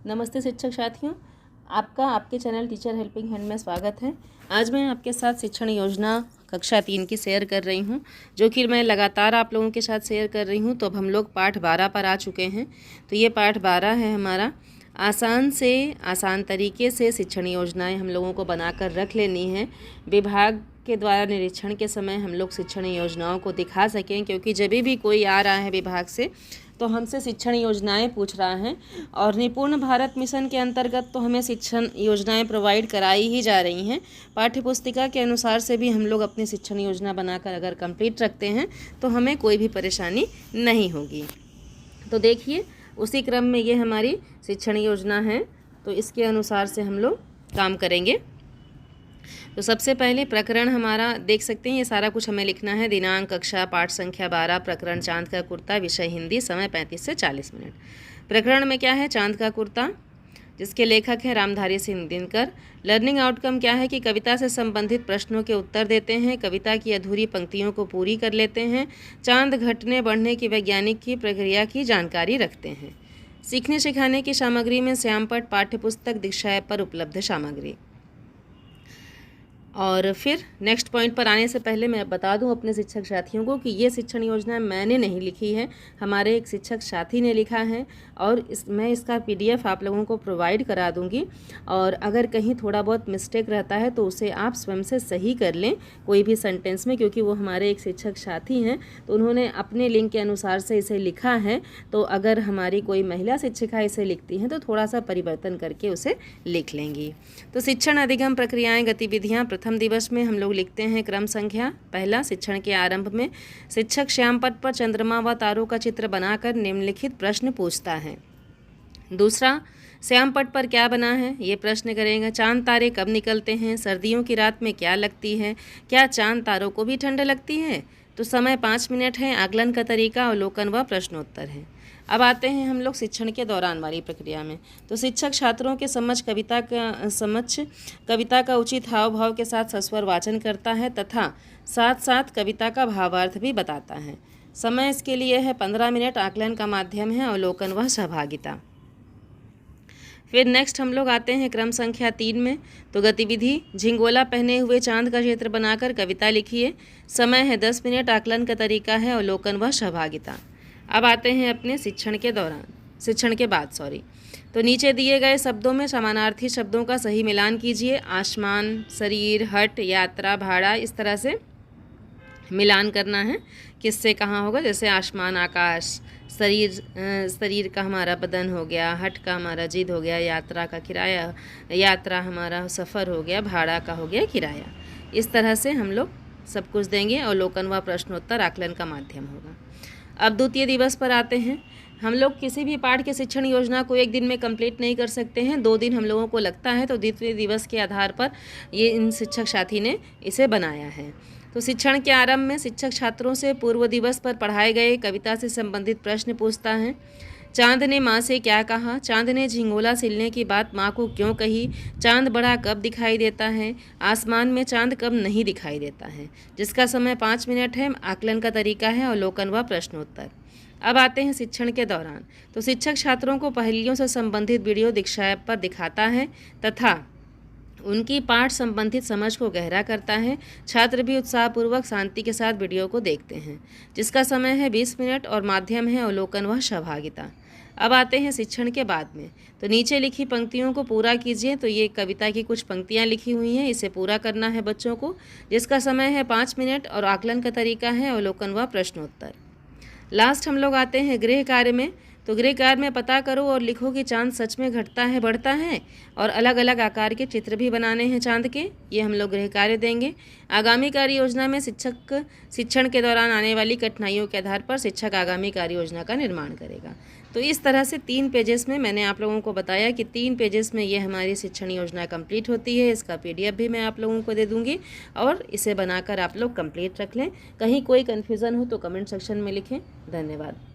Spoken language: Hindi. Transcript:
नमस्ते शिक्षक साथियों, आपका आपके चैनल टीचर हेल्पिंग हैंड में स्वागत है। आज मैं आपके साथ शिक्षण योजना कक्षा 3 की शेयर कर रही हूं, जो कि मैं लगातार आप लोगों के साथ शेयर कर रही हूं। तो अब हम लोग पाठ 12 पर आ चुके हैं। तो ये पाठ 12 है हमारा। आसान से आसान तरीके से शिक्षण योजनाएं हम लोगों को बनाकर रख लेनी है। विभाग के द्वारा निरीक्षण के समय हम लोग शिक्षण योजनाओं को दिखा सकें, क्योंकि जब भी कोई आ रहा है विभाग से तो हमसे शिक्षण योजनाएं पूछ रहा है। और निपुण भारत मिशन के अंतर्गत तो हमें शिक्षण योजनाएं प्रोवाइड कराई ही जा रही हैं। पाठ्य पुस्तिका के अनुसार से भी हम लोग अपनी शिक्षण योजना बनाकर अगर कंप्लीट रखते हैं तो हमें कोई भी परेशानी नहीं होगी। तो देखिए, उसी क्रम में ये हमारी शिक्षण योजना है, तो इसके अनुसार से हम लोग काम करेंगे। तो सबसे पहले प्रकरण हमारा देख सकते हैं, ये सारा कुछ हमें लिखना है। दिनांक, कक्षा, पाठ संख्या 12, प्रकरण चांद का कुर्ता, विषय हिंदी, समय 35 से 40 मिनट। प्रकरण में क्या है? चांद का कुर्ता, जिसके लेखक हैं रामधारी सिंह दिनकर। लर्निंग आउटकम क्या है कि कविता से संबंधित प्रश्नों के उत्तर देते हैं, कविता की अधूरी पंक्तियों को पूरी कर लेते हैं, चांद घटने बढ़ने की वैज्ञानिक की प्रक्रिया की जानकारी रखते हैं। सीखने सिखाने की सामग्री में श्यामपट्ट पाठ्यपुस्तक दीक्षा ऐप पर उपलब्ध सामग्री। और फिर नेक्स्ट पॉइंट पर आने से पहले मैं बता दूं अपने शिक्षक साथियों को कि ये शिक्षण योजना मैंने नहीं लिखी है, हमारे एक शिक्षक साथी ने लिखा है। और मैं इसका PDF आप लोगों को प्रोवाइड करा दूंगी। और अगर कहीं थोड़ा बहुत मिस्टेक रहता है तो उसे आप स्वयं से सही कर लें कोई भी सेंटेंस में, क्योंकि वो हमारे एक शिक्षक साथी हैं, तो उन्होंने अपने लिंक के अनुसार से इसे लिखा है। तो अगर हमारी कोई महिला शिक्षिका इसे लिखती हैं तो थोड़ा सा परिवर्तन करके उसे लिख लेंगी। तो शिक्षण अधिगम प्रक्रियाएँ गतिविधियाँ। प्रथम दिवस में हम लोग लिखते हैं क्रम संख्या। पहला, शिक्षण के आरंभ में शिक्षक श्यामपट्ट पर चंद्रमा व तारों का चित्र बनाकर निम्नलिखित प्रश्न पूछता है। दूसरा, श्यामपट्ट पर क्या बना है, ये प्रश्न करेंगे। चांद तारे कब निकलते हैं? सर्दियों की रात में क्या लगती है? क्या चांद तारों को भी ठंड लगती है? तो समय 5 मिनट है। आकलन का तरीका, अवलोकन व प्रश्नोत्तर है। अब आते हैं हम लोग शिक्षण के दौरान वाली प्रक्रिया में। तो शिक्षक छात्रों के कविता का उचित हाव भाव के साथ सस्वर वाचन करता है तथा साथ साथ कविता का भावार्थ भी बताता है। समय इसके लिए है 15 मिनट। आकलन का माध्यम है अवलोकन व सहभागिता। फिर नेक्स्ट हम लोग आते हैं क्रम संख्या 3 में। तो गतिविधि, झिंगोला पहने हुए चांद का चित्र बनाकर कविता लिखिए। समय है 10 मिनट। आकलन का तरीका है अवलोकन व सहभागिता। अब आते हैं अपने शिक्षण के बाद। तो नीचे दिए गए शब्दों में समानार्थी शब्दों का सही मिलान कीजिए। आसमान, शरीर, हट, यात्रा, भाड़ा, इस तरह से मिलान करना है। किससे कहाँ होगा? जैसे आसमान आकाश, शरीर का हमारा बदन हो गया, हट का हमारा जिद हो गया, यात्रा का किराया, यात्रा हमारा सफ़र हो गया, भाड़ा का हो गया किराया। इस तरह से हम लोग सब कुछ देंगे। अवलोकन व प्रश्नोत्तर आकलन का माध्यम होगा। अब द्वितीय दिवस पर आते हैं। हम लोग किसी भी पाठ के शिक्षण योजना को एक दिन में कंप्लीट नहीं कर सकते हैं, 2 दिन हम लोगों को लगता है। तो द्वितीय दिवस के आधार पर ये इन शिक्षक साथी ने इसे बनाया है। तो शिक्षण के आरंभ में शिक्षक छात्रों से पूर्व दिवस पर पढ़ाए गए कविता से संबंधित प्रश्न पूछता है। चांद ने माँ से क्या कहा? चांद ने झिंगोला सिलने की बात माँ को क्यों कही? चांद बड़ा कब दिखाई देता है? आसमान में चांद कब नहीं दिखाई देता है? जिसका समय 5 मिनट है। आकलन का तरीका है अवलोकन व प्रश्नोत्तर। अब आते हैं शिक्षण के दौरान। तो शिक्षक छात्रों को पहेलियों से संबंधित वीडियो दीक्षा ऐप पर दिखाता है तथा उनकी पाठ संबंधित समझ को गहरा करता है। छात्र भी उत्साहपूर्वक शांति के साथ वीडियो को देखते हैं, जिसका समय है 20 मिनट और माध्यम है अवलोकन व सहभागिता। अब आते हैं शिक्षण के बाद में। तो नीचे लिखी पंक्तियों को पूरा कीजिए। तो ये कविता की कुछ पंक्तियाँ लिखी हुई हैं, इसे पूरा करना है बच्चों को, जिसका समय है 5 मिनट और आकलन का तरीका है अवलोकन व प्रश्नोत्तर। लास्ट हम लोग आते हैं गृह कार्य में। तो गृह कार्य में पता करो और लिखो कि चांद सच में घटता है, बढ़ता है, और अलग अलग आकार के चित्र भी बनाने हैं चांद के। ये हम लोग गृह कार्य देंगे। आगामी कार्य योजना में शिक्षण के दौरान आने वाली कठिनाइयों के आधार पर शिक्षक आगामी कार्य योजना का निर्माण करेगा। तो इस तरह से 3 पेजेस में मैंने आप लोगों को बताया कि 3 पेजेस में ये हमारी शिक्षण योजना कंप्लीट होती है। इसका PDF भी मैं आप लोगों को दे दूँगी और इसे बनाकर आप लोग कंप्लीट रख लें। कहीं कोई कन्फ्यूज़न हो तो कमेंट सेक्शन में लिखें। धन्यवाद।